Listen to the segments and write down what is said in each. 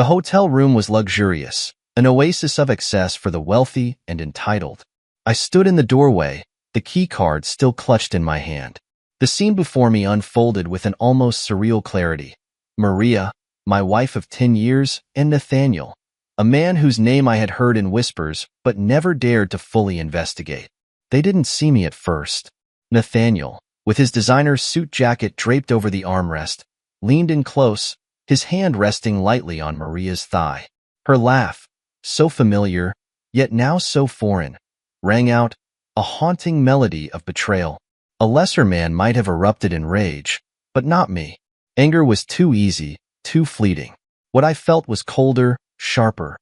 The hotel room was luxurious, an oasis of excess for the wealthy and entitled. I stood in the doorway, the key card still clutched in my hand. The scene before me unfolded with an almost surreal clarity. Maria, my wife of 10 years, and Nathaniel, a man whose name I had heard in whispers but never dared to fully investigate. They didn't see me at first. Nathaniel, with his designer suit jacket draped over the armrest, leaned in close, his hand resting lightly on Maria's thigh. Her laugh, so familiar, yet now so foreign, rang out, a haunting melody of betrayal. A lesser man might have erupted in rage, but not me. Anger was too easy, too fleeting. What I felt was colder, sharper,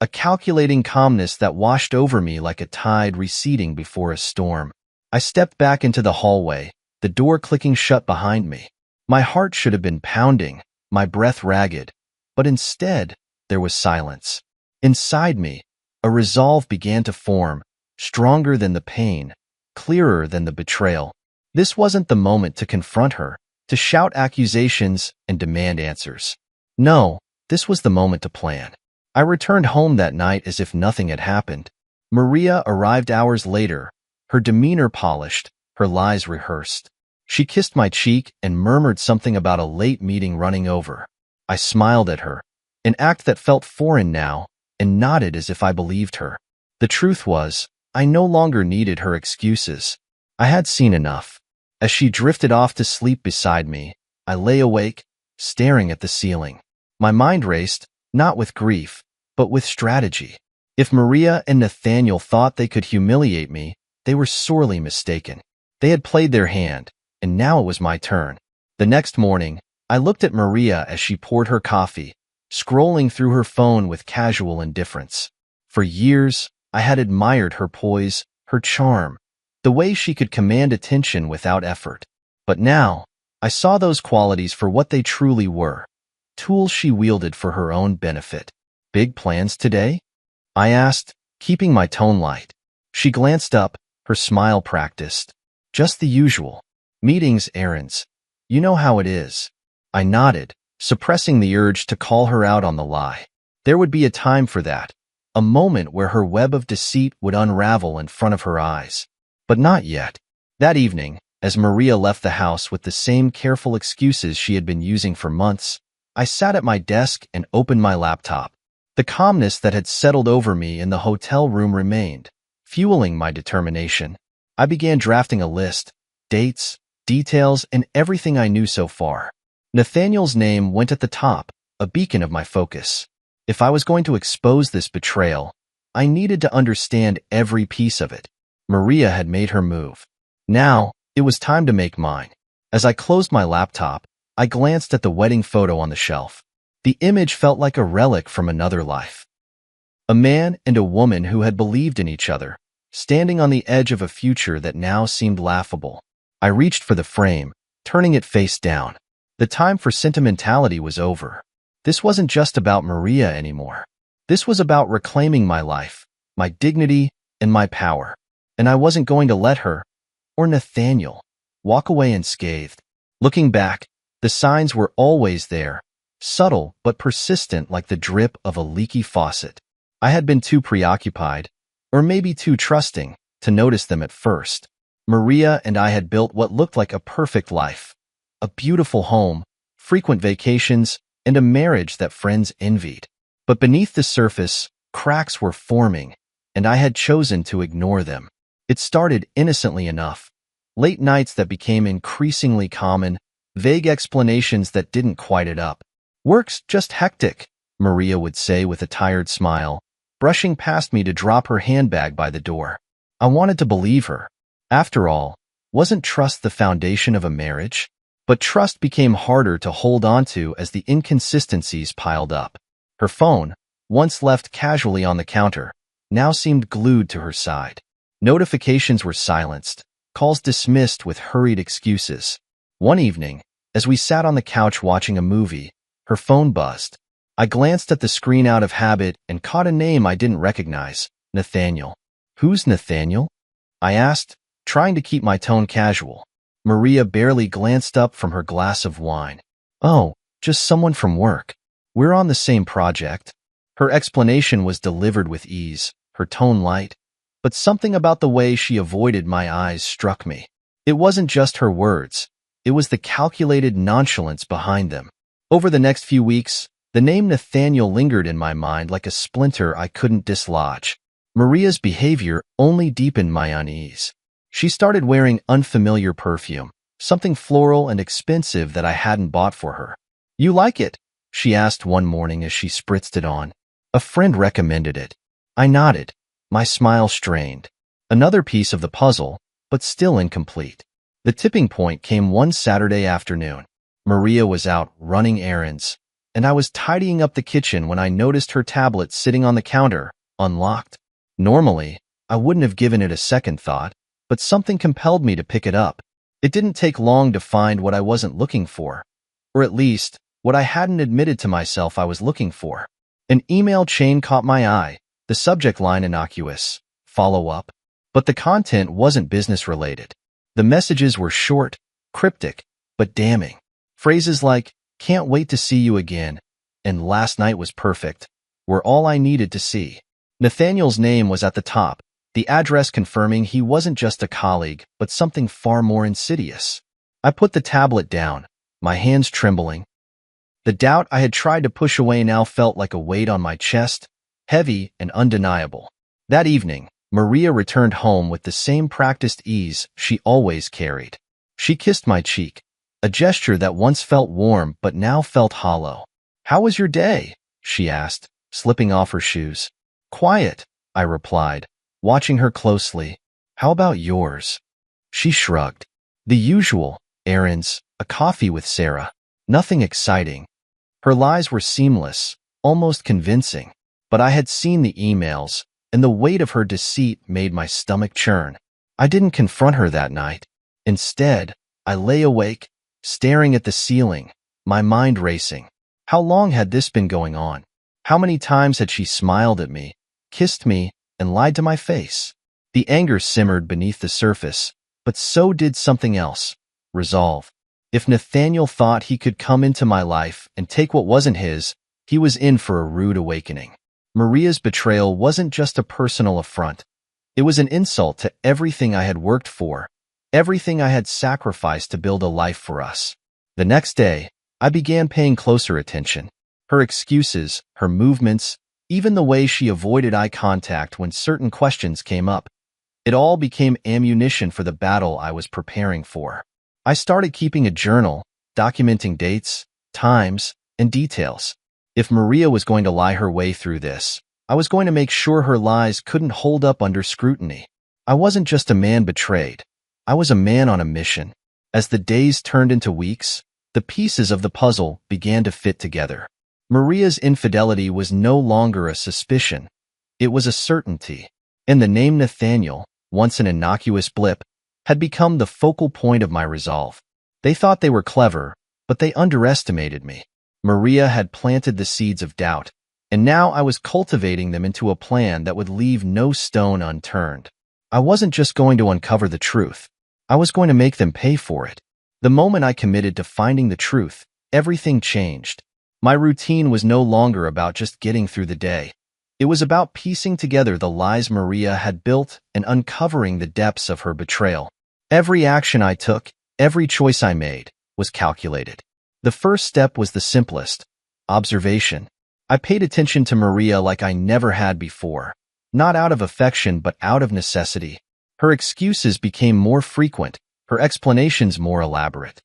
a calculating calmness that washed over me like a tide receding before a storm. I stepped back into the hallway, the door clicking shut behind me. My heart should have been pounding, my breath ragged, but instead, there was silence. Inside me, a resolve began to form, stronger than the pain, clearer than the betrayal. This wasn't the moment to confront her, to shout accusations and demand answers. No, this was the moment to plan. I returned home that night as if nothing had happened. Maria arrived hours later, her demeanor polished, her lies rehearsed. She kissed my cheek and murmured something about a late meeting running over. I smiled at her, an act that felt foreign now, and nodded as if I believed her. The truth was, I no longer needed her excuses. I had seen enough. As she drifted off to sleep beside me, I lay awake, staring at the ceiling. My mind raced, not with grief, but with strategy. If Maria and Nathaniel thought they could humiliate me, they were sorely mistaken. They had played their hand, and now it was my turn. The next morning, I looked at Maria as she poured her coffee, scrolling through her phone with casual indifference. For years, I had admired her poise, her charm, the way she could command attention without effort. But now, I saw those qualities for what they truly were, tools she wielded for her own benefit. Big plans today? I asked, keeping my tone light. She glanced up, her smile practiced. Just the usual. Meetings, errands. You know how it is. I nodded, suppressing the urge to call her out on the lie. There would be a time for that, a moment where her web of deceit would unravel in front of her eyes. But not yet. That evening, as Maria left the house with the same careful excuses she had been using for months, I sat at my desk and opened my laptop. The calmness that had settled over me in the hotel room remained, fueling my determination. I began drafting a list, dates, details, and everything I knew so far. Nathaniel's name went at the top, a beacon of my focus. If I was going to expose this betrayal, I needed to understand every piece of it. Maria had made her move. Now, it was time to make mine. As I closed my laptop, I glanced at the wedding photo on the shelf. The image felt like a relic from another life. A man and a woman who had believed in each other, standing on the edge of a future that now seemed laughable. I reached for the frame, turning it face down. The time for sentimentality was over. This wasn't just about Maria anymore. This was about reclaiming my life, my dignity, and my power. And I wasn't going to let her, or Nathaniel, walk away unscathed. Looking back, the signs were always there, subtle but persistent like the drip of a leaky faucet. I had been too preoccupied, or maybe too trusting, to notice them at first. Maria and I had built what looked like a perfect life, a beautiful home, frequent vacations, and a marriage that friends envied. But beneath the surface, cracks were forming, and I had chosen to ignore them. It started innocently enough. Late nights that became increasingly common, vague explanations that didn't quite add up. "Work's just hectic," Maria would say with a tired smile, brushing past me to drop her handbag by the door. I wanted to believe her. After all, wasn't trust the foundation of a marriage? But trust became harder to hold onto as the inconsistencies piled up. Her phone, once left casually on the counter, now seemed glued to her side. Notifications were silenced, calls dismissed with hurried excuses. One evening, as we sat on the couch watching a movie, her phone buzzed. I glanced at the screen out of habit and caught a name I didn't recognize, Nathaniel. "Who's Nathaniel?" I asked, trying to keep my tone casual. Maria barely glanced up from her glass of wine. "Oh, just someone from work." We're on the same project. Her explanation was delivered with ease, her tone light, but something about the way she avoided my eyes struck me. It wasn't just her words. It was the calculated nonchalance behind them. Over the next few weeks, the name Nathaniel lingered in my mind like a splinter I couldn't dislodge. Maria's behavior only deepened my unease. She started wearing unfamiliar perfume, something floral and expensive that I hadn't bought for her. "You like it?" she asked one morning as she spritzed it on. "A friend recommended it." I nodded, my smile strained. Another piece of the puzzle, but still incomplete. The tipping point came one Saturday afternoon. Maria was out running errands, and I was tidying up the kitchen when I noticed her tablet sitting on the counter, unlocked. Normally, I wouldn't have given it a second thought, but something compelled me to pick it up. It didn't take long to find what I wasn't looking for, or at least, what I hadn't admitted to myself I was looking for. An email chain caught my eye, the subject line innocuous, follow up. But the content wasn't business-related. The messages were short, cryptic, but damning. Phrases like, "Can't wait to see you again," and "Last night was perfect," were all I needed to see. Nathaniel's name was at the top, the address confirming he wasn't just a colleague, but something far more insidious. I put the tablet down, my hands trembling. The doubt I had tried to push away now felt like a weight on my chest, heavy and undeniable. That evening, Maria returned home with the same practiced ease she always carried. She kissed my cheek, a gesture that once felt warm but now felt hollow. "How was your day?" she asked, slipping off her shoes. "Quiet," I replied, watching her closely. "How about yours?" She shrugged. "The usual, errands, a coffee with Sarah. Nothing exciting." Her lies were seamless, almost convincing, but I had seen the emails, and the weight of her deceit made my stomach churn. I didn't confront her that night. Instead, I lay awake, staring at the ceiling, my mind racing. How long had this been going on? How many times had she smiled at me, kissed me, and lied to my face? The anger simmered beneath the surface, but so did something else, resolve. If Nathaniel thought he could come into my life and take what wasn't his, he was in for a rude awakening. Maria's betrayal wasn't just a personal affront. It was an insult to everything I had worked for, everything I had sacrificed to build a life for us. The next day, I began paying closer attention. Her excuses, her movements, even the way she avoided eye contact when certain questions came up. It all became ammunition for the battle I was preparing for. I started keeping a journal, documenting dates, times, and details. If Maria was going to lie her way through this, I was going to make sure her lies couldn't hold up under scrutiny. I wasn't just a man betrayed. I was a man on a mission. As the days turned into weeks, the pieces of the puzzle began to fit together. Maria's infidelity was no longer a suspicion. It was a certainty. And the name Nathaniel, once an innocuous blip, had become the focal point of my resolve. They thought they were clever, but they underestimated me. Maria had planted the seeds of doubt, and now I was cultivating them into a plan that would leave no stone unturned. I wasn't just going to uncover the truth. I was going to make them pay for it. The moment I committed to finding the truth, everything changed. My routine was no longer about just getting through the day. It was about piecing together the lies Maria had built and uncovering the depths of her betrayal. Every action I took, every choice I made, was calculated. The first step was the simplest: observation. I paid attention to Maria like I never had before, not out of affection but out of necessity. Her excuses became more frequent, her explanations more elaborate.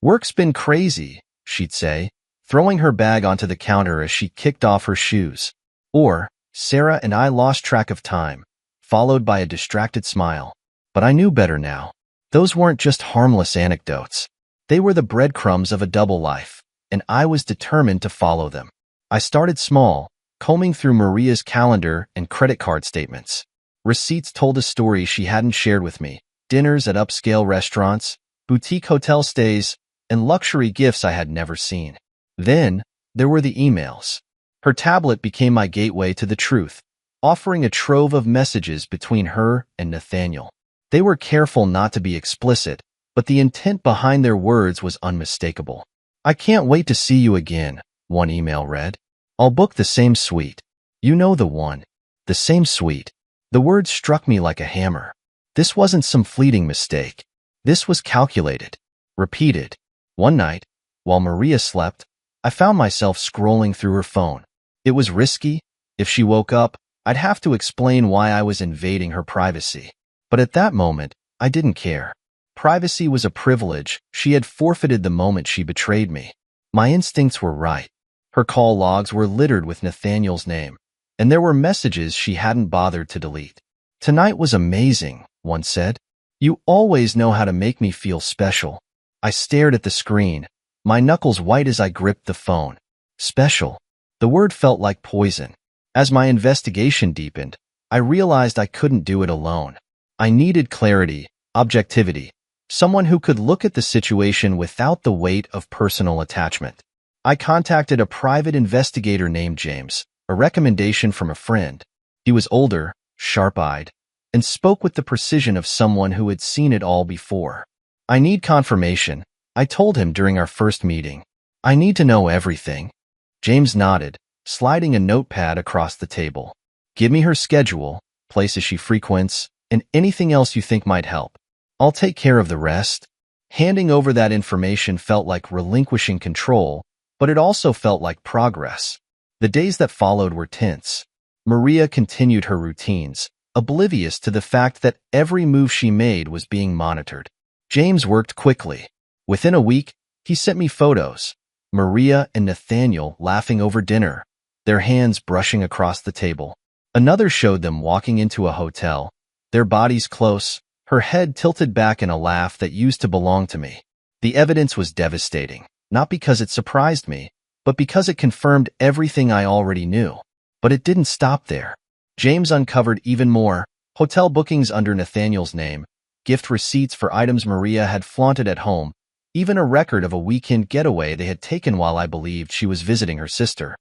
"Work's been crazy," she'd say, throwing her bag onto the counter as she kicked off her shoes. Or, "Sarah and I lost track of time," followed by a distracted smile. But I knew better now. Those weren't just harmless anecdotes. They were the breadcrumbs of a double life, and I was determined to follow them. I started small, combing through Maria's calendar and credit card statements. Receipts told a story she hadn't shared with me: dinners at upscale restaurants, boutique hotel stays, and luxury gifts I had never seen. Then, there were the emails. Her tablet became my gateway to the truth, offering a trove of messages between her and Nathaniel. They were careful not to be explicit, but the intent behind their words was unmistakable. "I can't wait to see you again," one email read. I'll book the same suite. You know the one. The same suite. The word struck me like a hammer. This wasn't some fleeting mistake. This was calculated. Repeated. One night, while Maria slept, I found myself scrolling through her phone. It was risky. If she woke up, I'd have to explain why I was invading her privacy. But at that moment, I didn't care. Privacy was a privilege she had forfeited the moment she betrayed me. My instincts were right. Her call logs were littered with Nathaniel's name, and there were messages she hadn't bothered to delete. Tonight was amazing, one said. You always know how to make me feel special. I stared at the screen, my knuckles white as I gripped the phone. Special. The word felt like poison. As my investigation deepened, I realized I couldn't do it alone. I needed clarity, objectivity, someone who could look at the situation without the weight of personal attachment. I contacted a private investigator named James, a recommendation from a friend. He was older, sharp-eyed, and spoke with the precision of someone who had seen it all before. I need confirmation, I told him during our first meeting. I need to know everything. James nodded, sliding a notepad across the table. Give me her schedule, places she frequents, and anything else you think might help. I'll take care of the rest. Handing over that information felt like relinquishing control, but it also felt like progress. The days that followed were tense. Maria continued her routines, oblivious to the fact that every move she made was being monitored. James worked quickly. Within a week, he sent me photos. Maria and Nathaniel laughing over dinner, their hands brushing across the table. Another showed them walking into a hotel, their bodies close, her head tilted back in a laugh that used to belong to me. The evidence was devastating, not because it surprised me, but because it confirmed everything I already knew. But it didn't stop there. James uncovered even more: hotel bookings under Nathaniel's name, gift receipts for items Maria had flaunted at home, even a record of a weekend getaway they had taken while I believed she was visiting her sister.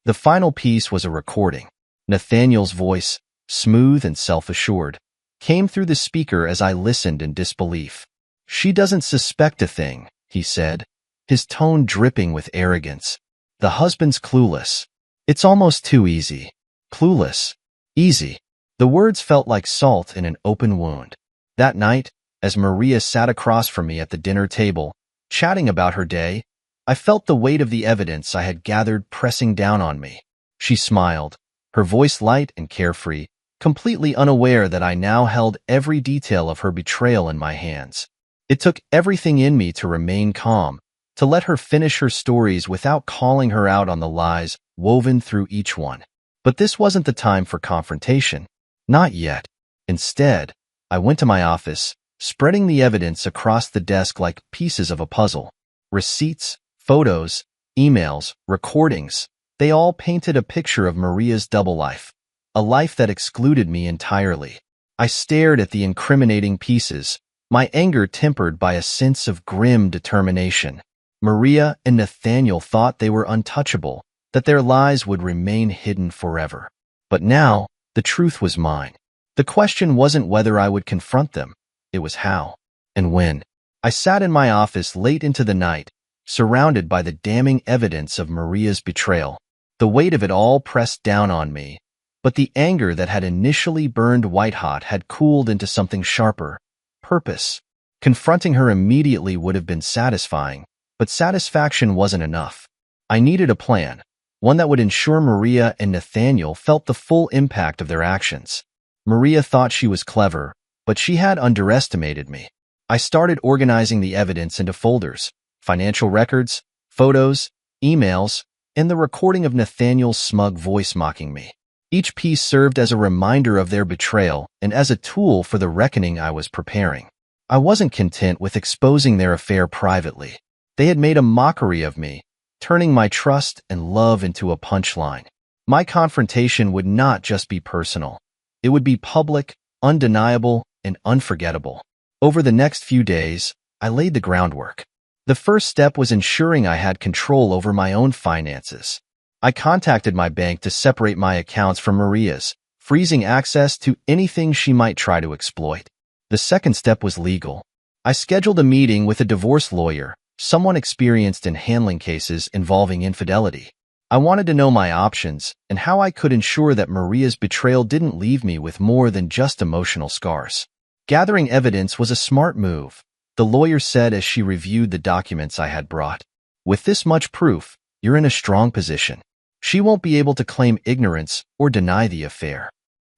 The final piece was a recording. Nathaniel's voice, smooth and self-assured, came through the speaker as I listened in disbelief. She doesn't suspect a thing, he said, his tone dripping with arrogance. The husband's clueless. It's almost too easy. Clueless. Easy. The words felt like salt in an open wound. That night, as Maria sat across from me at the dinner table, chatting about her day, I felt the weight of the evidence I had gathered pressing down on me. She smiled, her voice light and carefree, completely unaware that I now held every detail of her betrayal in my hands. It took everything in me to remain calm, to let her finish her stories without calling her out on the lies woven through each one. But this wasn't the time for confrontation. Not yet. Instead, I went to my office, spreading the evidence across the desk like pieces of a puzzle. Receipts, photos, emails, recordings, they all painted a picture of Maria's double life, a life that excluded me entirely. I stared at the incriminating pieces, my anger tempered by a sense of grim determination. Maria and Nathaniel thought they were untouchable, that their lies would remain hidden forever. But now, the truth was mine. The question wasn't whether I would confront them, it was how and when. I sat in my office late into the night, surrounded by the damning evidence of Maria's betrayal. The weight of it all pressed down on me, but the anger that had initially burned white-hot had cooled into something sharper: purpose. Confronting her immediately would have been satisfying, but satisfaction wasn't enough. I needed a plan, one that would ensure Maria and Nathaniel felt the full impact of their actions. Maria thought she was clever, but she had underestimated me. I started organizing the evidence into folders: financial records, photos, emails, and the recording of Nathaniel's smug voice mocking me. Each piece served as a reminder of their betrayal and as a tool for the reckoning I was preparing. I wasn't content with exposing their affair privately. They had made a mockery of me, turning my trust and love into a punchline. My confrontation would not just be personal. It would be public, undeniable, and unforgettable. Over the next few days, I laid the groundwork. The first step was ensuring I had control over my own finances. I contacted my bank to separate my accounts from Maria's, freezing access to anything she might try to exploit. The second step was legal. I scheduled a meeting with a divorce lawyer, someone experienced in handling cases involving infidelity. I wanted to know my options and how I could ensure that Maria's betrayal didn't leave me with more than just emotional scars. Gathering evidence was a smart move, the lawyer said as she reviewed the documents I had brought. With this much proof, you're in a strong position. She won't be able to claim ignorance or deny the affair.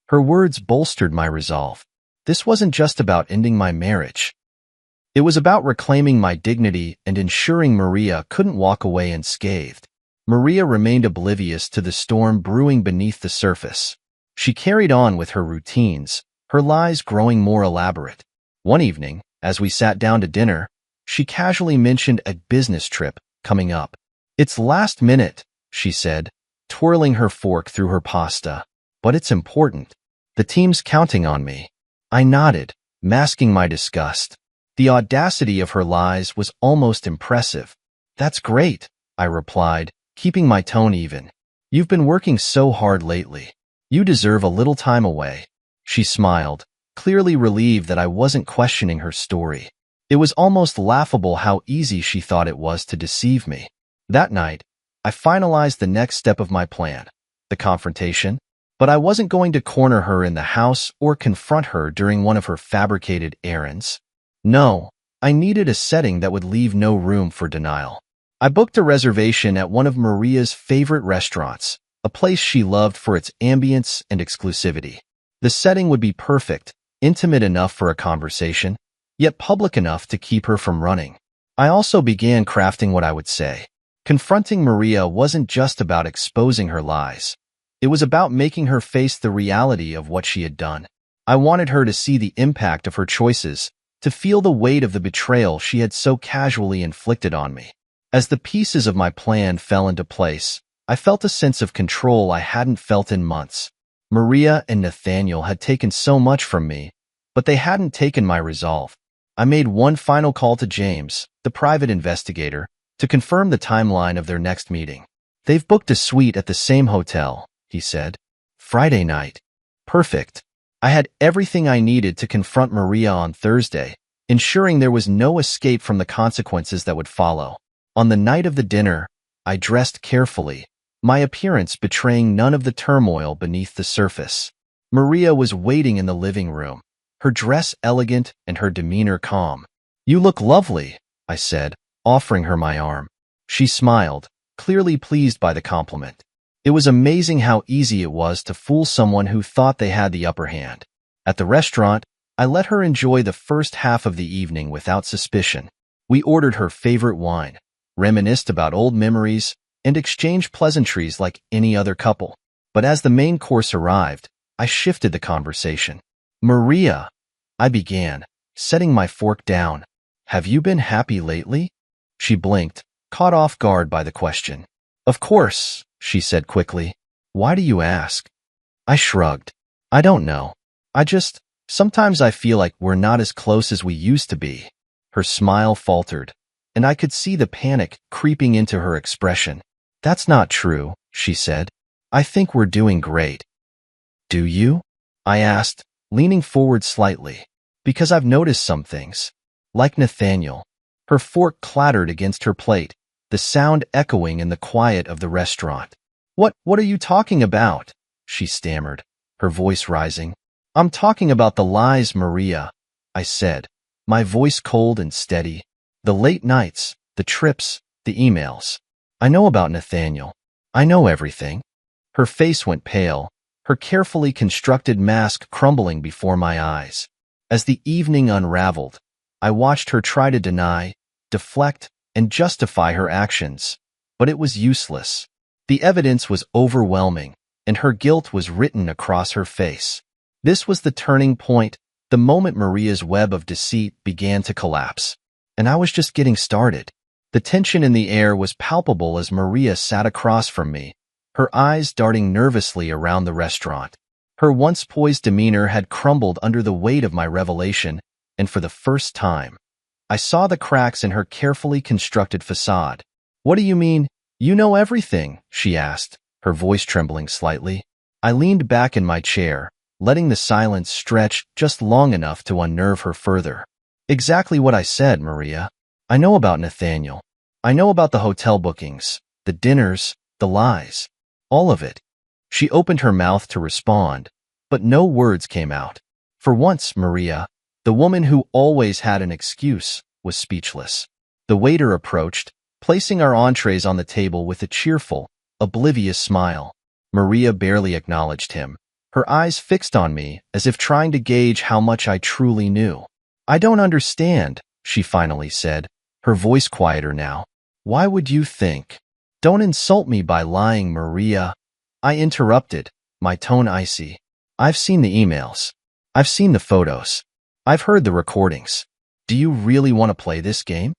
Her words bolstered my resolve. This wasn't just about ending my marriage. It was about reclaiming my dignity and ensuring Maria couldn't walk away unscathed. Maria remained oblivious to the storm brewing beneath the surface. She carried on with her routines, her lies growing more elaborate. One evening, as we sat down to dinner, she casually mentioned a business trip coming up. "It's last minute," she said, twirling her fork through her pasta. "But it's important. The team's counting on me." I nodded, masking my disgust. The audacity of her lies was almost impressive. "That's great," I replied, keeping my tone even. "You've been working so hard lately. You deserve a little time away." She smiled, clearly relieved that I wasn't questioning her story. It was almost laughable how easy she thought it was to deceive me. That night, I finalized the next step of my plan, the confrontation, but I wasn't going to corner her in the house or confront her during one of her fabricated errands. No, I needed a setting that would leave no room for denial. I booked a reservation at one of Maria's favorite restaurants, a place she loved for its ambience and exclusivity. The setting would be perfect, intimate enough for a conversation, yet public enough to keep her from running. I also began crafting what I would say. Confronting Maria wasn't just about exposing her lies. It was about making her face the reality of what she had done. I wanted her to see the impact of her choices, to feel the weight of the betrayal she had so casually inflicted on me. As the pieces of my plan fell into place, I felt a sense of control I hadn't felt in months. Maria and Nathaniel had taken so much from me, but they hadn't taken my resolve. I made one final call to James, the private investigator, to confirm the timeline of their next meeting. "They've booked a suite at the same hotel," he said. "Friday night." Perfect. I had everything I needed to confront Maria on Thursday, ensuring there was no escape from the consequences that would follow. On the night of the dinner, I dressed carefully, my appearance betraying none of the turmoil beneath the surface. Maria was waiting in the living room, her dress elegant and her demeanor calm. "You look lovely," I said, offering her my arm. She smiled, clearly pleased by the compliment. It was amazing how easy it was to fool someone who thought they had the upper hand. At the restaurant, I let her enjoy the first half of the evening without suspicion. We ordered her favorite wine, reminisced about old memories, and exchanged pleasantries like any other couple. But as the main course arrived, I shifted the conversation. "Maria," I began, setting my fork down. "Have you been happy lately?" She blinked, caught off guard by the question. "Of course," she said quickly. "Why do you ask?" I shrugged. "I don't know. Sometimes I feel like we're not as close as we used to be." Her smile faltered, and I could see the panic creeping into her expression. "That's not true," she said. "I think we're doing great." "Do you?" I asked, leaning forward slightly. "Because I've noticed some things. Like Nathaniel." Her fork clattered against her plate, the sound echoing in the quiet of the restaurant. What are you talking about?" she stammered, her voice rising. "I'm talking about the lies, Maria," I said, my voice cold and steady. "The late nights, the trips, the emails. I know about Nathaniel. I know everything." Her face went pale, her carefully constructed mask crumbling before my eyes. As the evening unraveled, I watched her try to deny, deflect, and justify her actions, but it was useless. The evidence was overwhelming, and her guilt was written across her face. This was the turning point, the moment Maria's web of deceit began to collapse. And I was just getting started. The tension in the air was palpable as Maria sat across from me, her eyes darting nervously around the restaurant. Her once poised demeanor had crumbled under the weight of my revelation, and for the first time, I saw the cracks in her carefully constructed facade. "What do you mean, you know everything?" she asked, her voice trembling slightly. I leaned back in my chair, letting the silence stretch just long enough to unnerve her further. "Exactly what I said, Maria. I know about Nathaniel. I know about the hotel bookings, the dinners, the lies. All of it. She opened her mouth to respond, but no words came out. For once, Maria, the woman who always had an excuse, was speechless. The waiter approached, placing our entrees on the table with a cheerful, oblivious smile. Maria barely acknowledged him, her eyes fixed on me as if trying to gauge how much I truly knew. I don't understand, she finally said, her voice quieter now. Why would you think? Don't insult me by lying, Maria. I interrupted, my tone icy. I've seen the emails. I've seen the photos. I've heard the recordings. Do you really want to play this game?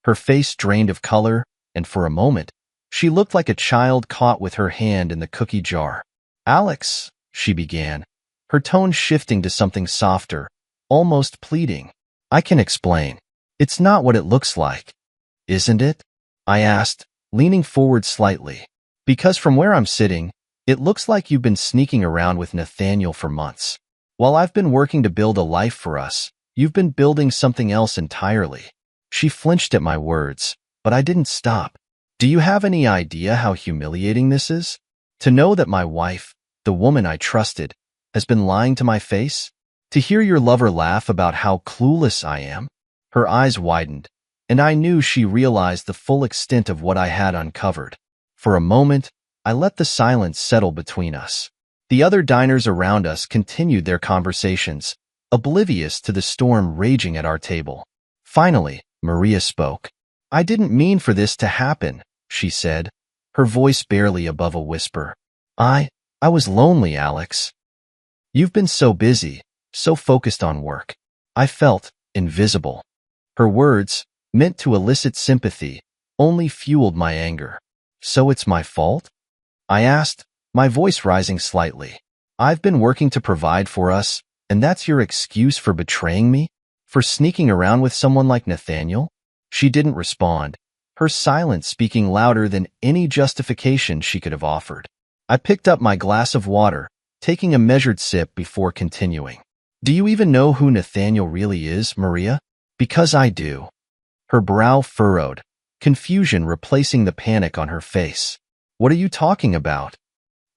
Her face drained of color, and for a moment, she looked like a child caught with her hand in the cookie jar. Alex, she began, her tone shifting to something softer, almost pleading. I can explain. It's not what it looks like. Isn't it? I asked, leaning forward slightly. Because from where I'm sitting, it looks like you've been sneaking around with Nathaniel for months. While I've been working to build a life for us, you've been building something else entirely. She flinched at my words, but I didn't stop. Do you have any idea how humiliating this is? To know that my wife, the woman I trusted, has been lying to my face? To hear your lover laugh about how clueless I am? Her eyes widened, and I knew she realized the full extent of what I had uncovered. For a moment, I let the silence settle between us. The other diners around us continued their conversations, oblivious to the storm raging at our table. Finally, Maria spoke. I didn't mean for this to happen, she said, her voice barely above a whisper. I was lonely, Alex. You've been so busy, so focused on work. I felt invisible. Her words, meant to elicit sympathy, only fueled my anger. So it's my fault? I asked, my voice rising slightly. I've been working to provide for us, and that's your excuse for betraying me? For sneaking around with someone like Nathaniel? She didn't respond, her silence speaking louder than any justification she could have offered. I picked up my glass of water, taking a measured sip before continuing. Do you even know who Nathaniel really is, Maria? Because I do. Her brow furrowed, confusion replacing the panic on her face. What are you talking about?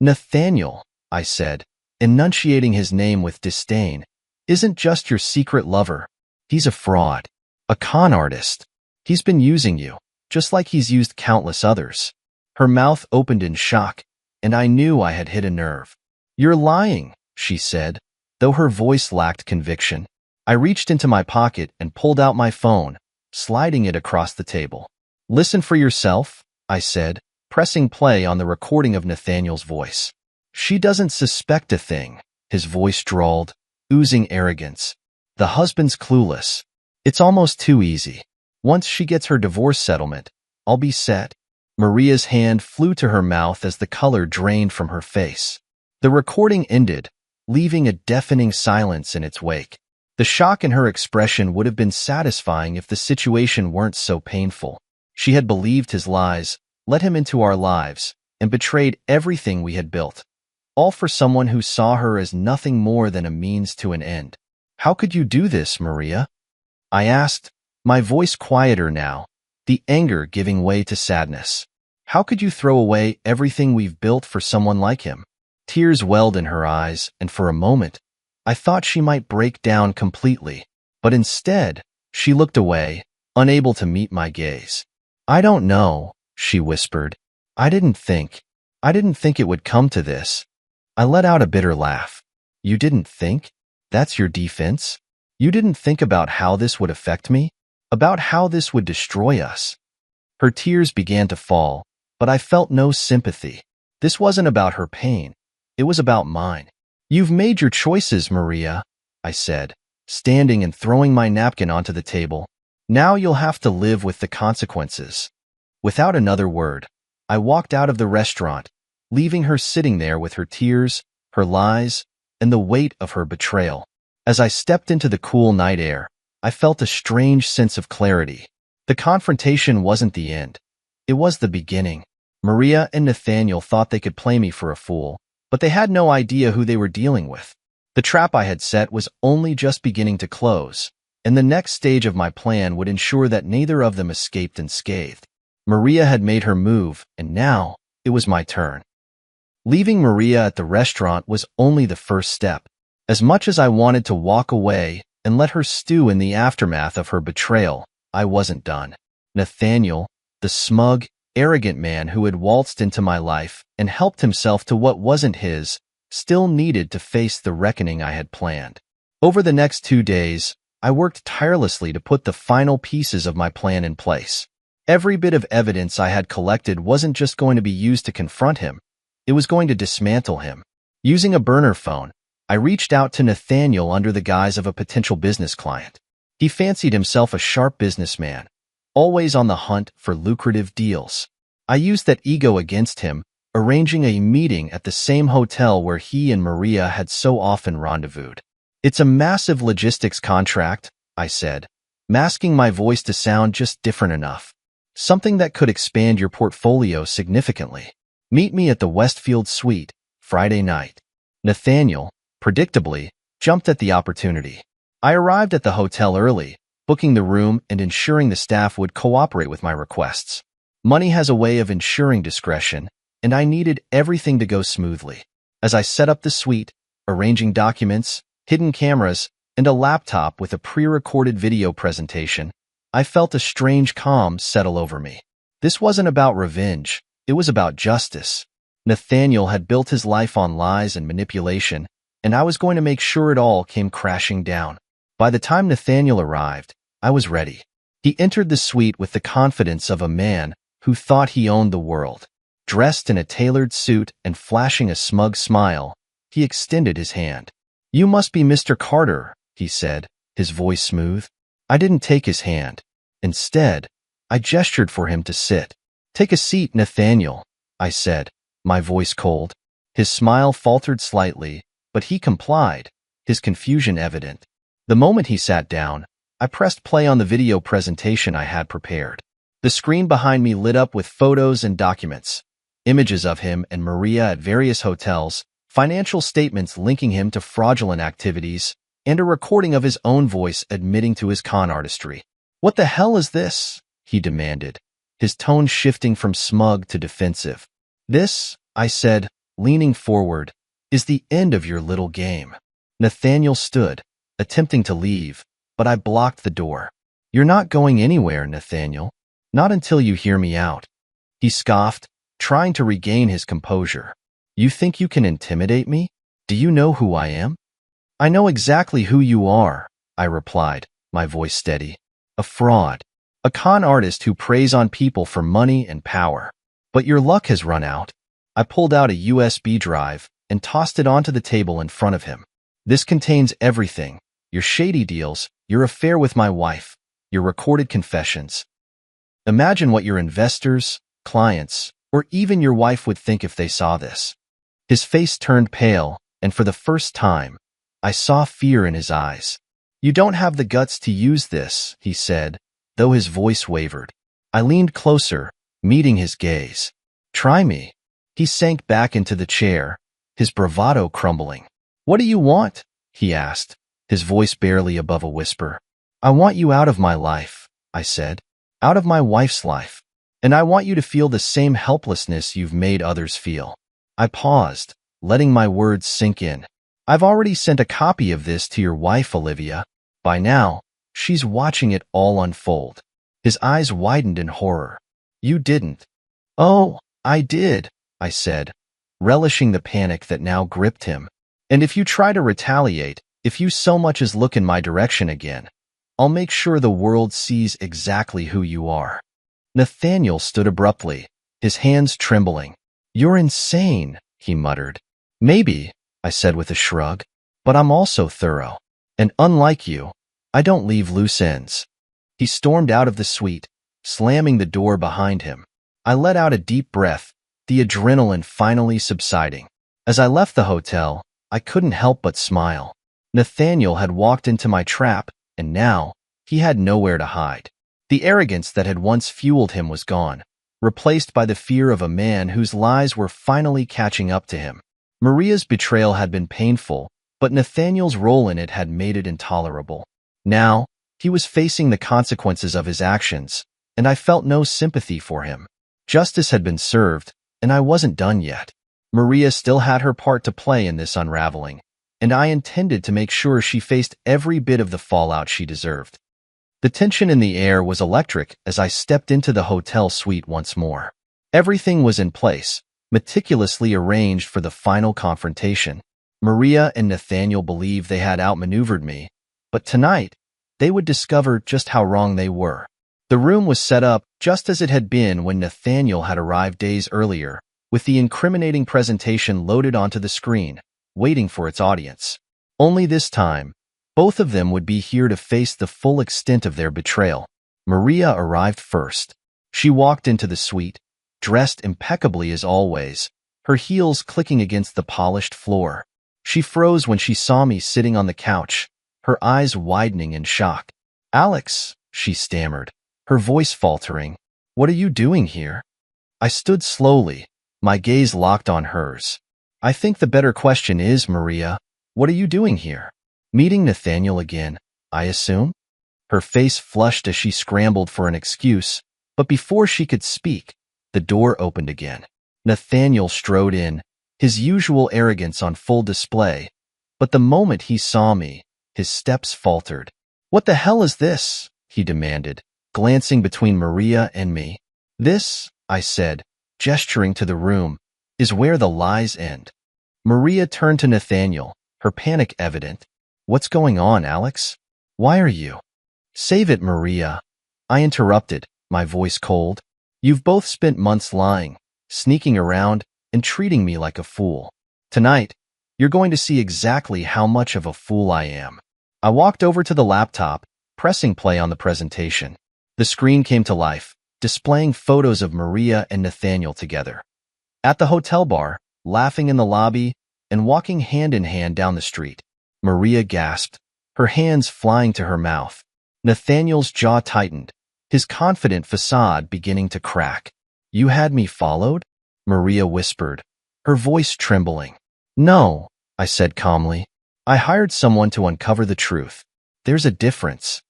Nathaniel, I said, enunciating his name with disdain, isn't just your secret lover. He's a fraud, a con artist. He's been using you, just like he's used countless others. Her mouth opened in shock, and I knew I had hit a nerve. You're lying, she said, though her voice lacked conviction. I reached into my pocket and pulled out my phone, sliding it across the table. Listen for yourself, I said, pressing play on the recording of Nathaniel's voice. She doesn't suspect a thing, his voice drawled, oozing arrogance. The husband's clueless. It's almost too easy. Once she gets her divorce settlement, I'll be set. Maria's hand flew to her mouth as the color drained from her face. The recording ended, leaving a deafening silence in its wake. The shock in her expression would have been satisfying if the situation weren't so painful. She had believed his lies, let him into our lives, and betrayed everything we had built. All for someone who saw her as nothing more than a means to an end. How could you do this, Maria? I asked, my voice quieter now, the anger giving way to sadness. How could you throw away everything we've built for someone like him? Tears welled in her eyes, and for a moment, I thought she might break down completely, but instead, she looked away, unable to meet my gaze. I don't know, she whispered. I didn't think it would come to this. I let out a bitter laugh. You didn't think? That's your defense? You didn't think about how this would affect me? About how this would destroy us? Her tears began to fall, but I felt no sympathy. This wasn't about her pain. It was about mine. You've made your choices, Maria, I said, standing and throwing my napkin onto the table. Now you'll have to live with the consequences. Without another word, I walked out of the restaurant, leaving her sitting there with her tears, her lies, and the weight of her betrayal. As I stepped into the cool night air, I felt a strange sense of clarity. The confrontation wasn't the end. It was the beginning. Maria and Nathaniel thought they could play me for a fool, but they had no idea who they were dealing with. The trap I had set was only just beginning to close, and the next stage of my plan would ensure that neither of them escaped unscathed. Maria had made her move, and now it was my turn. Leaving Maria at the restaurant was only the first step. As much as I wanted to walk away and let her stew in the aftermath of her betrayal, I wasn't done. Nathaniel, the smug, arrogant man who had waltzed into my life and helped himself to what wasn't his, still needed to face the reckoning I had planned. Over the next 2 days, I worked tirelessly to put the final pieces of my plan in place. Every bit of evidence I had collected wasn't just going to be used to confront him, it was going to dismantle him. Using a burner phone, I reached out to Nathaniel under the guise of a potential business client. He fancied himself a sharp businessman, always on the hunt for lucrative deals. I used that ego against him, arranging a meeting at the same hotel where he and Maria had so often rendezvoused. "It's a massive logistics contract," I said, masking my voice to sound just different enough. "Something that could expand your portfolio significantly. Meet me at the Westfield Suite, Friday night." Nathaniel, predictably, jumped at the opportunity. I arrived at the hotel early, booking the room and ensuring the staff would cooperate with my requests. Money has a way of ensuring discretion, and I needed everything to go smoothly. As I set up the suite, arranging documents, hidden cameras, and a laptop with a pre-recorded video presentation, I felt a strange calm settle over me. This wasn't about revenge, it was about justice. Nathaniel had built his life on lies and manipulation, and I was going to make sure it all came crashing down. By the time Nathaniel arrived, I was ready. He entered the suite with the confidence of a man who thought he owned the world. Dressed in a tailored suit and flashing a smug smile, he extended his hand. "You must be Mr. Carter," he said, his voice smooth. I didn't take his hand. Instead, I gestured for him to sit. "Take a seat, Nathaniel," I said, my voice cold. His smile faltered slightly, but he complied, his confusion evident. The moment he sat down, I pressed play on the video presentation I had prepared. The screen behind me lit up with photos and documents, images of him and Maria at various hotels, financial statements linking him to fraudulent activities, and a recording of his own voice admitting to his con artistry. "What the hell is this?" he demanded, his tone shifting from smug to defensive. "This," I said, leaning forward, "is the end of your little game." Nathaniel stood, attempting to leave, but I blocked the door. "You're not going anywhere, Nathaniel. Not until you hear me out." He scoffed, trying to regain his composure. "You think you can intimidate me? Do you know who I am?" "I know exactly who you are," I replied, my voice steady. "A fraud. A con artist who preys on people for money and power. But your luck has run out." I pulled out a USB drive and tossed it onto the table in front of him. "This contains everything. Your shady deals, your affair with my wife, your recorded confessions. Imagine what your investors, clients, or even your wife would think if they saw this." His face turned pale, and for the first time, I saw fear in his eyes. "You don't have the guts to use this," he said, though his voice wavered. I leaned closer, meeting his gaze. "Try me." He sank back into the chair, his bravado crumbling. "What do you want?" he asked, his voice barely above a whisper. "I want you out of my life," I said. "Out of my wife's life. And I want you to feel the same helplessness you've made others feel." I paused, letting my words sink in. "I've already sent a copy of this to your wife, Olivia. By now, she's watching it all unfold." His eyes widened in horror. "You didn't." "Oh, I did," I said, relishing the panic that now gripped him. "And if you try to retaliate, if you so much as look in my direction again, I'll make sure the world sees exactly who you are." Nathaniel stood abruptly, his hands trembling. "You're insane," he muttered. "Maybe," I said with a shrug, "but I'm also thorough. And unlike you, I don't leave loose ends." He stormed out of the suite, slamming the door behind him. I let out a deep breath, the adrenaline finally subsiding. As I left the hotel, I couldn't help but smile. Nathaniel had walked into my trap, and now he had nowhere to hide. The arrogance that had once fueled him was gone, replaced by the fear of a man whose lies were finally catching up to him. Maria's betrayal had been painful, but Nathaniel's role in it had made it intolerable. Now, He was facing the consequences of his actions, and I felt no sympathy for him. Justice had been served, and I wasn't done yet. Maria still had her part to play in this unraveling, and I intended to make sure she faced every bit of the fallout she deserved. The tension in the air was electric as I stepped into the hotel suite once more. Everything was in place, meticulously arranged for the final confrontation. Maria and Nathaniel believed they had outmaneuvered me, but tonight, they would discover just how wrong they were. The room was set up just as it had been when Nathaniel had arrived days earlier, with the incriminating presentation loaded onto the screen, waiting for its audience. Only this time, both of them would be here to face the full extent of their betrayal. Maria arrived first. She walked into the suite, dressed impeccably as always, her heels clicking against the polished floor. She froze when she saw me sitting on the couch, her eyes widening in shock. "Alex," she stammered, her voice faltering, "what are you doing here?" I stood slowly, my gaze locked on hers. "I think the better question is, Maria, what are you doing here? Meeting Nathaniel again, I assume?" Her face flushed as she scrambled for an excuse, but before she could speak, the door opened again. Nathaniel strode in, his usual arrogance on full display, but the moment he saw me, his steps faltered. "What the hell is this?" he demanded, glancing between Maria and me. "This," I said, gesturing to the room, "is where the lies end." Maria turned to Nathaniel, her panic evident. "What's going on, Alex? Why are you—" "Save it, Maria," I interrupted, my voice cold. "You've both spent months lying, sneaking around, and treating me like a fool. Tonight, you're going to see exactly how much of a fool I am." I walked over to the laptop, pressing play on the presentation. The screen came to life, displaying photos of Maria and Nathaniel together. At the hotel bar, laughing in the lobby, and walking hand in hand down the street. Maria gasped, her hands flying to her mouth. Nathaniel's jaw tightened, his confident facade beginning to crack. "You had me followed?" Maria whispered, her voice trembling. "No," I said calmly. "I hired someone to uncover the truth. There's a difference."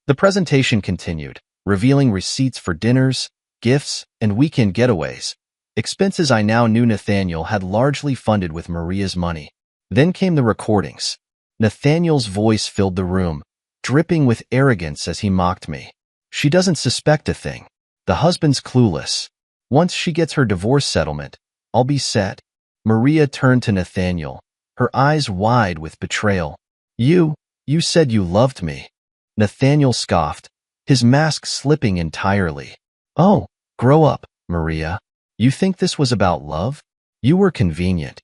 The presentation continued, revealing receipts for dinners, gifts, and weekend getaways, expenses I now knew Nathaniel had largely funded with Maria's money. Then came the recordings. Nathaniel's voice filled the room, dripping with arrogance as he mocked me. "She doesn't suspect a thing. The husband's clueless. Once she gets her divorce settlement, I'll be set." Maria turned to Nathaniel, her eyes wide with betrayal. You said you loved me." Nathaniel scoffed, his mask slipping entirely. "Oh, grow up, Maria. You think this was about love? You were convenient."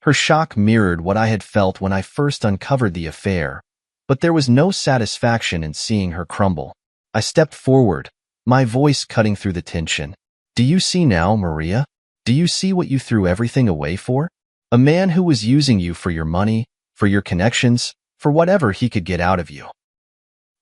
Her shock mirrored what I had felt when I first uncovered the affair, but there was no satisfaction in seeing her crumble. I stepped forward, my voice cutting through the tension. "Do you see now, Maria? Do you see what you threw everything away for? A man who was using you for your money, for your connections, for whatever he could get out of you."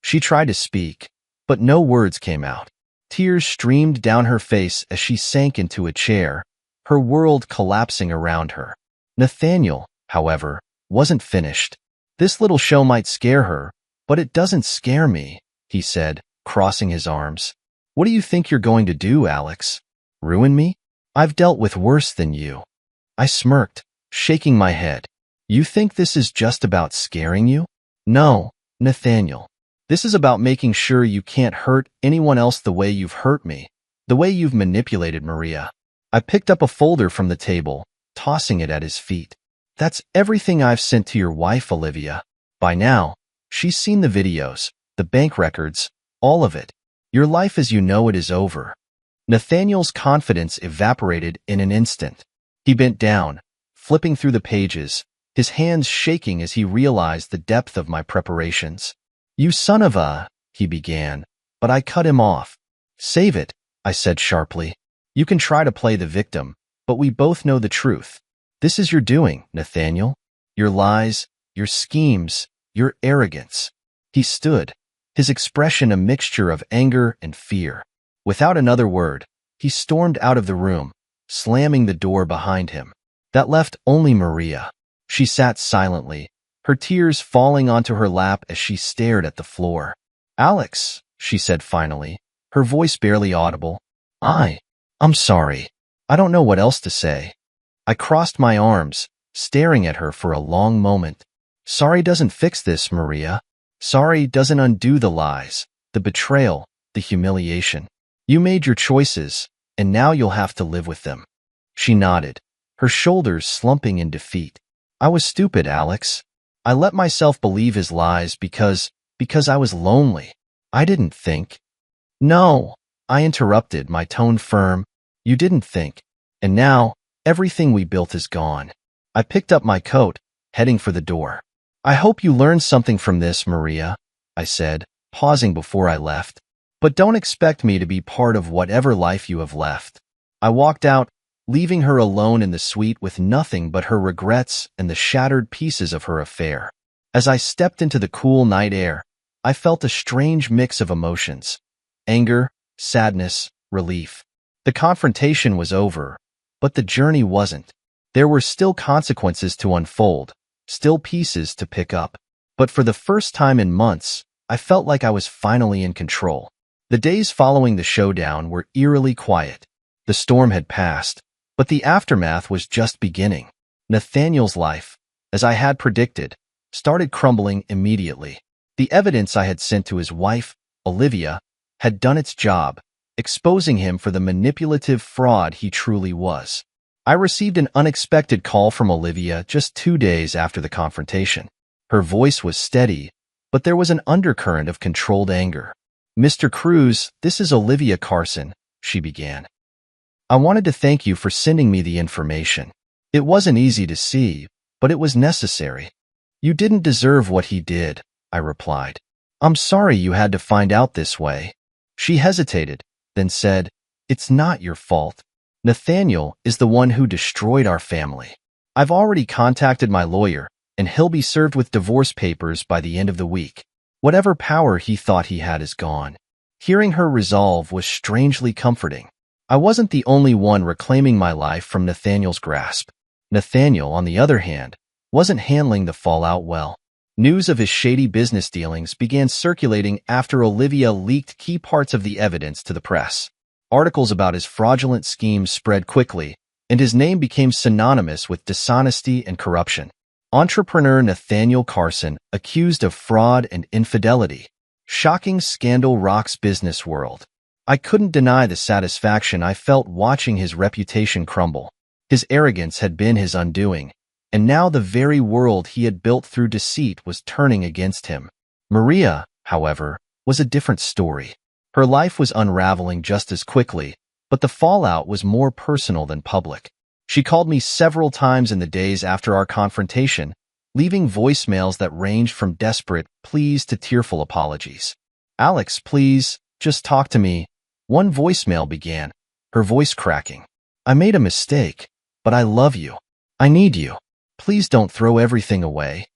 She tried to speak, but no words came out. Tears streamed down her face as she sank into a chair, her world collapsing around her. Nathaniel, however, wasn't finished. "This little show might scare her, but it doesn't scare me," he said, crossing his arms. "What do you think you're going to do, Alex? Ruin me? I've dealt with worse than you." I smirked, shaking my head. "You think this is just about scaring you? No, Nathaniel. This is about making sure you can't hurt anyone else the way you've hurt me, the way you've manipulated Maria." I picked up a folder from the table, tossing it at his feet. "That's everything I've sent to your wife, Olivia. By now, she's seen the videos, the bank records, all of it. Your life as you know it is over." Nathaniel's confidence evaporated in an instant. He bent down, flipping through the pages, his hands shaking as he realized the depth of my preparations. "You son of a," he began, but I cut him off. "Save it," I said sharply. "You can try to play the victim, but we both know the truth. This is your doing, Nathaniel. Your lies, your schemes, your arrogance." He stood, his expression a mixture of anger and fear. Without another word, he stormed out of the room, slamming the door behind him. That left only Maria. She sat silently, her tears falling onto her lap as she stared at the floor. Alex, she said finally, her voice barely audible. I'm sorry. I don't know what else to say. I crossed my arms, staring at her for a long moment. Sorry doesn't fix this, Maria. Sorry doesn't undo the lies, the betrayal, the humiliation. You made your choices, and now you'll have to live with them. She nodded, her shoulders slumping in defeat. I was stupid, Alex. I let myself believe his lies because I was lonely. I didn't think. No, I interrupted, my tone firm. You didn't think. And now, everything we built is gone. I picked up my coat, heading for the door. I hope you learned something from this, Maria, I said, pausing before I left. But don't expect me to be part of whatever life you have left. I walked out, leaving her alone in the suite with nothing but her regrets and the shattered pieces of her affair. As I stepped into the cool night air, I felt a strange mix of emotions. Anger, sadness, relief. The confrontation was over, but the journey wasn't. There were still consequences to unfold, still pieces to pick up. But for the first time in months, I felt like I was finally in control. The days following the showdown were eerily quiet. The storm had passed, but the aftermath was just beginning. Nathaniel's life, as I had predicted, started crumbling immediately. The evidence I had sent to his wife, Olivia, had done its job, exposing him for the manipulative fraud he truly was. I received an unexpected call from Olivia just 2 days after the confrontation. Her voice was steady, but there was an undercurrent of controlled anger. "Mr. Cruz, this is Olivia Carson," she began. "I wanted to thank you for sending me the information. It wasn't easy to see, but it was necessary." "You didn't deserve what he did," I replied. "I'm sorry you had to find out this way." She hesitated, then said, "It's not your fault. Nathaniel is the one who destroyed our family. I've already contacted my lawyer, and he'll be served with divorce papers by the end of the week. Whatever power he thought he had is gone." Hearing her resolve was strangely comforting. I wasn't the only one reclaiming my life from Nathaniel's grasp. Nathaniel, on the other hand, wasn't handling the fallout well. News of his shady business dealings began circulating after Olivia leaked key parts of the evidence to the press. Articles about his fraudulent schemes spread quickly, and his name became synonymous with dishonesty and corruption. Entrepreneur Nathaniel Carson accused of fraud and infidelity. Shocking scandal rocks business world. I couldn't deny the satisfaction I felt watching his reputation crumble. His arrogance had been his undoing, and now the very world he had built through deceit was turning against him. Maria, however, was a different story. Her life was unraveling just as quickly, but the fallout was more personal than public. She called me several times in the days after our confrontation, leaving voicemails that ranged from desperate pleas to tearful apologies. "Alex, please, just talk to me," one voicemail began, her voice cracking. "I made a mistake, but I love you. I need you. Please don't throw everything away."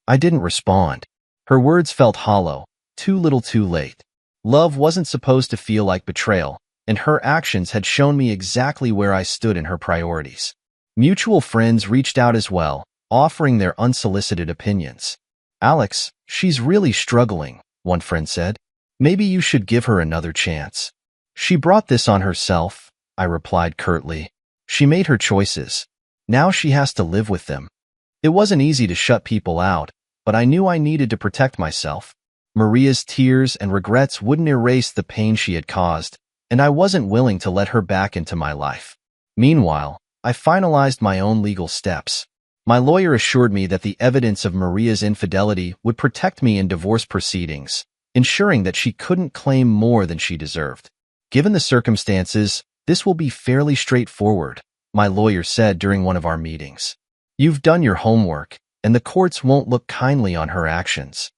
I didn't respond. Her words felt hollow, too little too late. Love wasn't supposed to feel like betrayal, and her actions had shown me exactly where I stood in her priorities. Mutual friends reached out as well, offering their unsolicited opinions. "Alex, she's really struggling," one friend said. "Maybe you should give her another chance." "She brought this on herself," I replied curtly. "She made her choices. Now she has to live with them." It wasn't easy to shut people out, but I knew I needed to protect myself. Maria's tears and regrets wouldn't erase the pain she had caused, and I wasn't willing to let her back into my life. Meanwhile, I finalized my own legal steps. My lawyer assured me that the evidence of Maria's infidelity would protect me in divorce proceedings, ensuring that she couldn't claim more than she deserved. "Given the circumstances, this will be fairly straightforward," my lawyer said during one of our meetings. "You've done your homework, and the courts won't look kindly on her actions."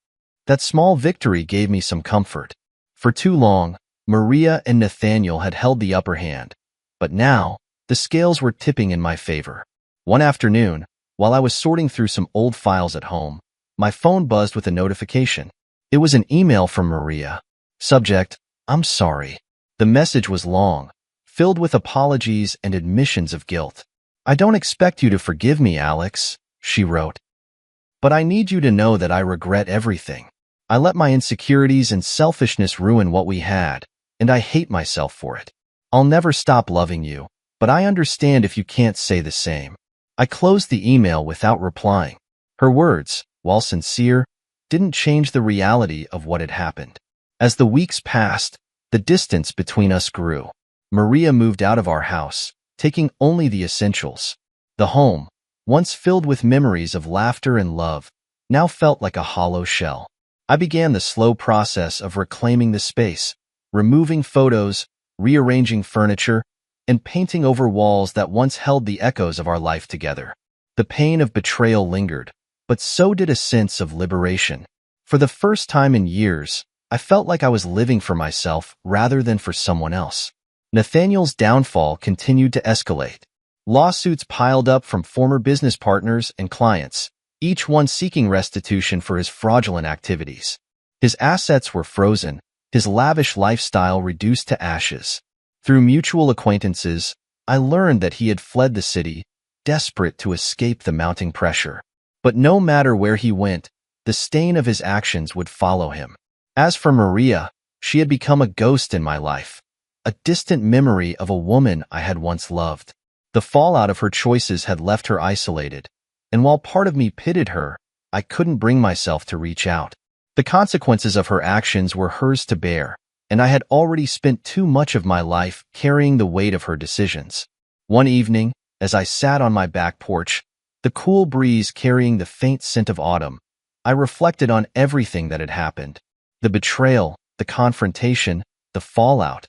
That small victory gave me some comfort. For too long, Maria and Nathaniel had held the upper hand, but now, the scales were tipping in my favor. One afternoon, while I was sorting through some old files at home, my phone buzzed with a notification. It was an email from Maria. Subject: "I'm sorry." The message was long, filled with apologies and admissions of guilt. "I don't expect you to forgive me, Alex," she wrote. "But I need you to know that I regret everything. I let my insecurities and selfishness ruin what we had, and I hate myself for it. I'll never stop loving you, but I understand if you can't say the same. I closed the email without replying. Her words, while sincere, didn't change the reality of what had happened. As the weeks passed, the distance between us grew. Maria moved out of our house, taking only the essentials. The home, once filled with memories of laughter and love, now felt like a hollow shell. I began the slow process of reclaiming the space, removing photos, rearranging furniture, and painting over walls that once held the echoes of our life together. The pain of betrayal lingered, but so did a sense of liberation. For the first time in years, I felt like I was living for myself rather than for someone else. Nathaniel's downfall continued to escalate. Lawsuits piled up from former business partners and clients, each one seeking restitution for his fraudulent activities. His assets were frozen, his lavish lifestyle reduced to ashes. Through mutual acquaintances, I learned that he had fled the city, desperate to escape the mounting pressure. But no matter where he went, the stain of his actions would follow him. As for Maria, she had become a ghost in my life, a distant memory of a woman I had once loved. The fallout of her choices had left her isolated, and while part of me pitied her, I couldn't bring myself to reach out. The consequences of her actions were hers to bear, and I had already spent too much of my life carrying the weight of her decisions. One evening, as I sat on my back porch, the cool breeze carrying the faint scent of autumn, I reflected on everything that had happened. The betrayal, the confrontation, the fallout.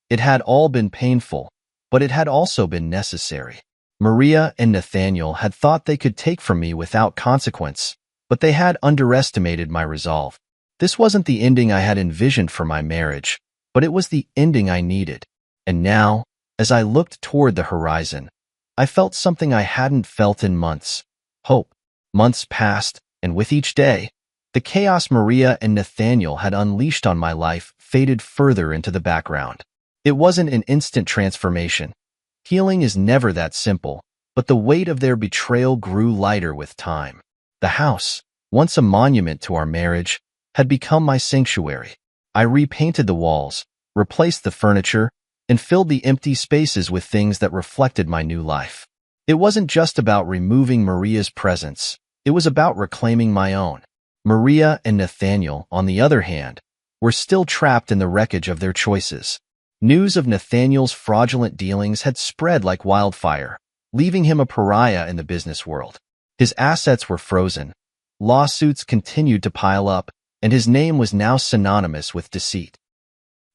It had all been painful, but it had also been necessary. Maria and Nathaniel had thought they could take from me without consequence, but they had underestimated my resolve. This wasn't the ending I had envisioned for my marriage, but it was the ending I needed. And now, as I looked toward the horizon, I felt something I hadn't felt in months: hope. Months passed, and with each day, the chaos Maria and Nathaniel had unleashed on my life faded further into the background. It wasn't an instant transformation. Healing is never that simple, but the weight of their betrayal grew lighter with time. The house, once a monument to our marriage, had become my sanctuary. I repainted the walls, replaced the furniture, and filled the empty spaces with things that reflected my new life. It wasn't just about removing Maria's presence, it was about reclaiming my own. Maria and Nathaniel, on the other hand, were still trapped in the wreckage of their choices. News of Nathaniel's fraudulent dealings had spread like wildfire, leaving him a pariah in the business world. His assets were frozen, lawsuits continued to pile up, and his name was now synonymous with deceit.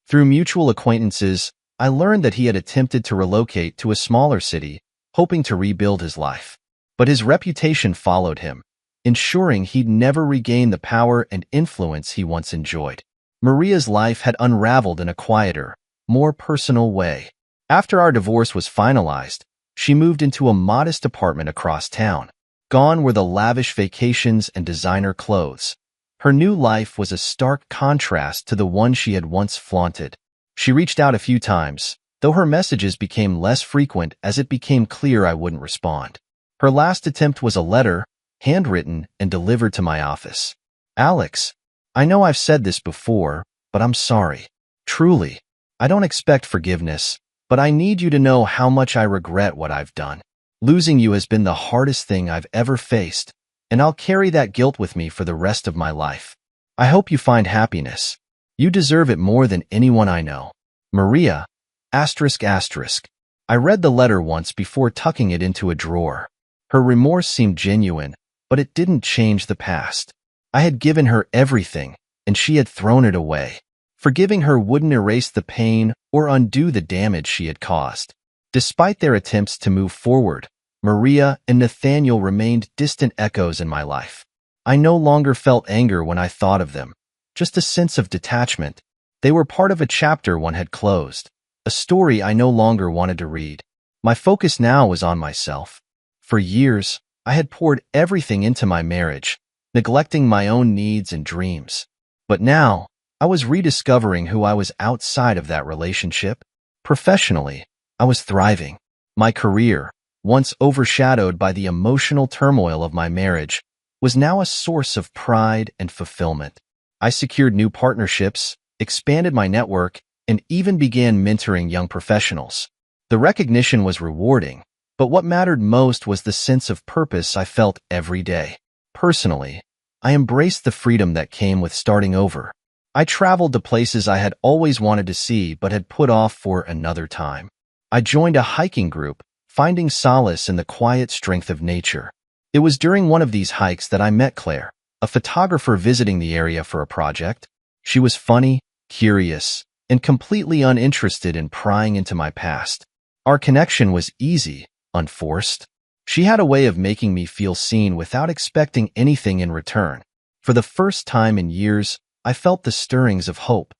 Through mutual acquaintances, I learned that he had attempted to relocate to a smaller city, hoping to rebuild his life. But his reputation followed him, ensuring he'd never regain the power and influence he once enjoyed. Maria's life had unraveled in a quieter, more personal way. After our divorce was finalized, she moved into a modest apartment across town. Gone were the lavish vacations and designer clothes. Her new life was a stark contrast to the one she had once flaunted. She reached out a few times, though her messages became less frequent as it became clear I wouldn't respond. Her last attempt was a letter, handwritten and delivered to my office. "Alex, I know I've said this before, but I'm sorry. Truly. I don't expect forgiveness, but I need you to know how much I regret what I've done. Losing you has been the hardest thing I've ever faced, and I'll carry that guilt with me for the rest of my life. I hope you find happiness. You deserve it more than anyone I know. Maria, ****. I read the letter once before tucking it into a drawer. Her remorse seemed genuine, but it didn't change the past. I had given her everything, and she had thrown it away. Forgiving her wouldn't erase the pain or undo the damage she had caused. Despite their attempts to move forward, Maria and Nathaniel remained distant echoes in my life. I no longer felt anger when I thought of them, just a sense of detachment. They were part of a chapter one had closed, a story I no longer wanted to read. My focus now was on myself. For years, I had poured everything into my marriage, neglecting my own needs and dreams. But now, I was rediscovering who I was outside of that relationship. Professionally, I was thriving. My career, once overshadowed by the emotional turmoil of my marriage, was now a source of pride and fulfillment. I secured new partnerships, expanded my network, and even began mentoring young professionals. The recognition was rewarding, but what mattered most was the sense of purpose I felt every day. Personally, I embraced the freedom that came with starting over. I traveled to places I had always wanted to see but had put off for another time. I joined a hiking group, finding solace in the quiet strength of nature. It was during one of these hikes that I met Claire, a photographer visiting the area for a project. She was funny, curious, and completely uninterested in prying into my past. Our connection was easy, unforced. She had a way of making me feel seen without expecting anything in return. For the first time in years, I felt the stirrings of hope.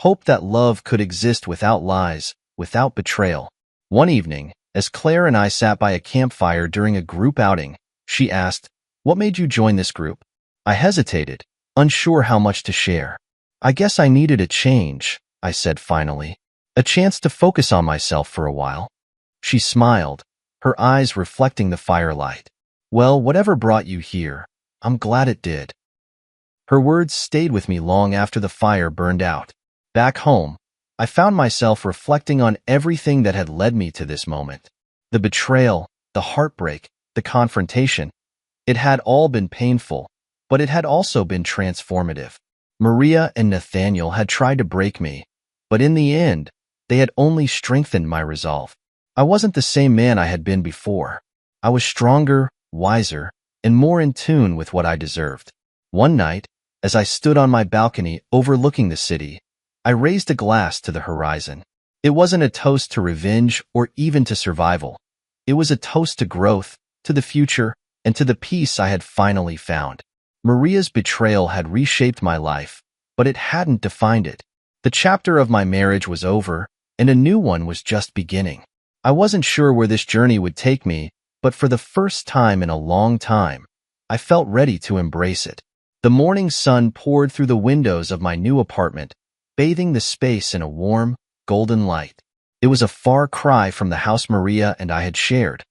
Hope that love could exist without lies, without betrayal. One evening, as Claire and I sat by a campfire during a group outing, she asked, "What made you join this group?" I hesitated, unsure how much to share. "I guess I needed a change," I said finally. "A chance to focus on myself for a while." She smiled, her eyes reflecting the firelight. "Well, whatever brought you here, I'm glad it did." Her words stayed with me long after the fire burned out. Back home, I found myself reflecting on everything that had led me to this moment. The betrayal, the heartbreak, the confrontation. It had all been painful, but it had also been transformative. Maria and Nathaniel had tried to break me, but in the end, they had only strengthened my resolve. I wasn't the same man I had been before. I was stronger, wiser, and more in tune with what I deserved. One night, as I stood on my balcony overlooking the city, I raised a glass to the horizon. It wasn't a toast to revenge or even to survival. It was a toast to growth, to the future, and to the peace I had finally found. Maria's betrayal had reshaped my life, but it hadn't defined it. The chapter of my marriage was over, and a new one was just beginning. I wasn't sure where this journey would take me, but for the first time in a long time, I felt ready to embrace it. The morning sun poured through the windows of my new apartment, bathing the space in a warm, golden light. It was a far cry from the house Maria and I had shared,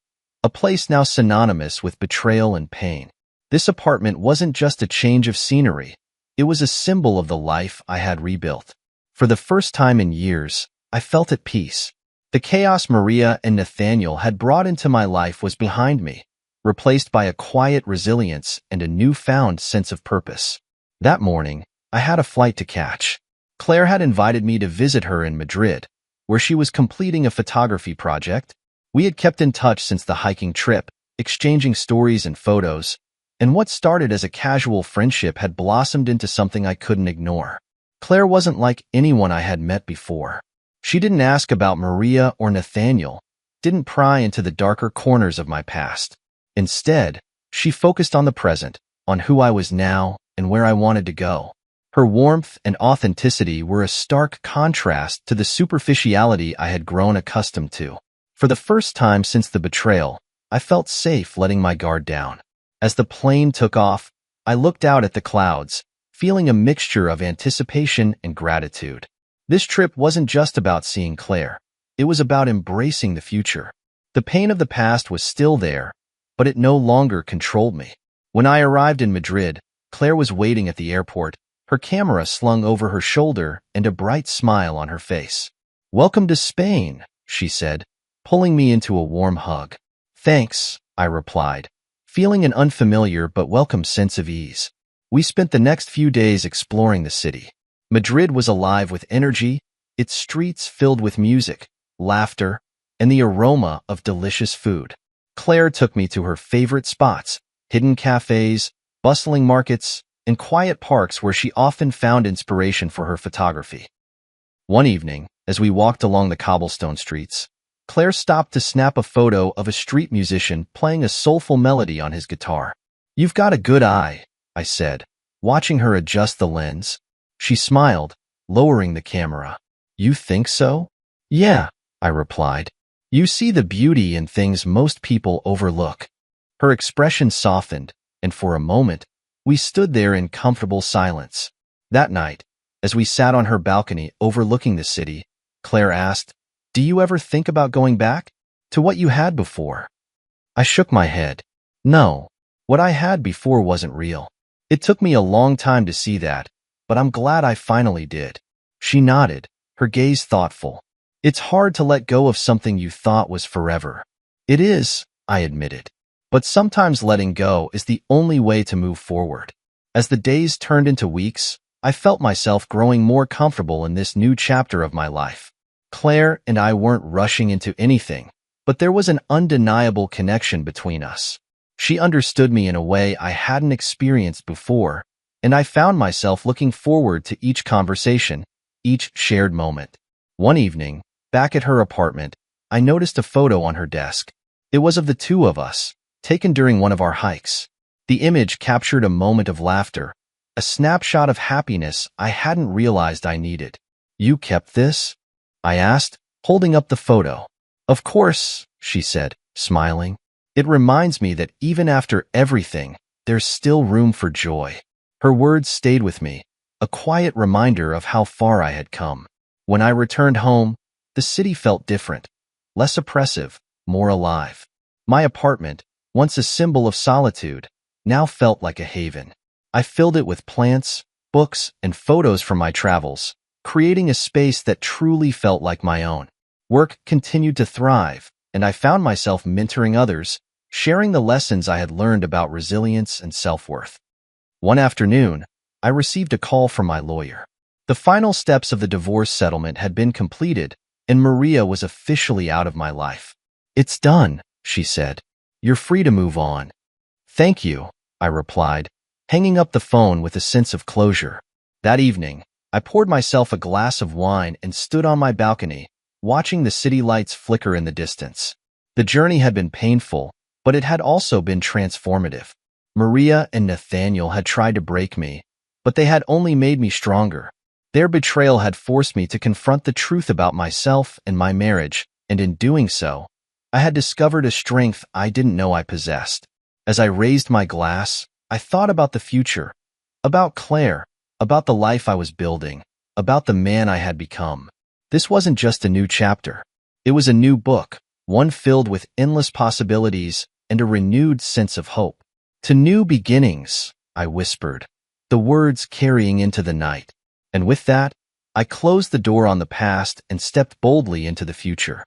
a place now synonymous with betrayal and pain. This apartment wasn't just a change of scenery, it was a symbol of the life I had rebuilt. For the first time in years, I felt at peace. The chaos Maria and Nathaniel had brought into my life was behind me, replaced by a quiet resilience and a newfound sense of purpose. That morning, I had a flight to catch. Claire had invited me to visit her in Madrid, where she was completing a photography project. We had kept in touch since the hiking trip, exchanging stories and photos, and what started as a casual friendship had blossomed into something I couldn't ignore. Claire wasn't like anyone I had met before. She didn't ask about Maria or Nathaniel, didn't pry into the darker corners of my past. Instead, she focused on the present, on who I was now and where I wanted to go. Her warmth and authenticity were a stark contrast to the superficiality I had grown accustomed to. For the first time since the betrayal, I felt safe letting my guard down. As the plane took off, I looked out at the clouds, feeling a mixture of anticipation and gratitude. This trip wasn't just about seeing Claire. It was about embracing the future. The pain of the past was still there, but it no longer controlled me. When I arrived in Madrid, Claire was waiting at the airport, her camera slung over her shoulder and a bright smile on her face. "Welcome to Spain," she said, pulling me into a warm hug. "Thanks," I replied, feeling an unfamiliar but welcome sense of ease. We spent the next few days exploring the city. Madrid was alive with energy, its streets filled with music, laughter, and the aroma of delicious food. Claire took me to her favorite spots, hidden cafes, bustling markets, and quiet parks where she often found inspiration for her photography. One evening, as we walked along the cobblestone streets, Claire stopped to snap a photo of a street musician playing a soulful melody on his guitar. "You've got a good eye," I said, watching her adjust the lens. She smiled, lowering the camera. "You think so?" "Yeah," I replied. "You see the beauty in things most people overlook." Her expression softened, and for a moment, we stood there in comfortable silence. That night, as we sat on her balcony overlooking the city, Claire asked, "Do you ever think about going back to what you had before?" I shook my head. No, what I had before wasn't real. It took me a long time to see that, but I'm glad I finally did. She nodded, her gaze thoughtful. It's hard to let go of something you thought was forever. It is, I admitted. But sometimes letting go is the only way to move forward. As the days turned into weeks, I felt myself growing more comfortable in this new chapter of my life. Claire and I weren't rushing into anything, but there was an undeniable connection between us. She understood me in a way I hadn't experienced before, and I found myself looking forward to each conversation, each shared moment. One evening, back at her apartment, I noticed a photo on her desk. It was of the two of us, taken during one of our hikes. The image captured a moment of laughter, a snapshot of happiness I hadn't realized I needed. "You kept this?" I asked, holding up the photo. "Of course," she said, smiling. "It reminds me that even after everything, there's still room for joy." Her words stayed with me, a quiet reminder of how far I had come. When I returned home, the city felt different, less oppressive, more alive. My apartment, once a symbol of solitude, now felt like a haven. I filled it with plants, books, and photos from my travels, creating a space that truly felt like my own. Work continued to thrive, and I found myself mentoring others, sharing the lessons I had learned about resilience and self-worth. One afternoon, I received a call from my lawyer. The final steps of the divorce settlement had been completed, and Maria was officially out of my life. "It's done," she said. "You're free to move on." "Thank you," I replied, hanging up the phone with a sense of closure. That evening, I poured myself a glass of wine and stood on my balcony, watching the city lights flicker in the distance. The journey had been painful, but it had also been transformative. Maria and Nathaniel had tried to break me, but they had only made me stronger. Their betrayal had forced me to confront the truth about myself and my marriage, and in doing so, I had discovered a strength I didn't know I possessed. As I raised my glass, I thought about the future, about Claire, about the life I was building, about the man I had become. This wasn't just a new chapter. It was a new book, one filled with endless possibilities and a renewed sense of hope. "To new beginnings," I whispered, the words carrying into the night. And with that, I closed the door on the past and stepped boldly into the future.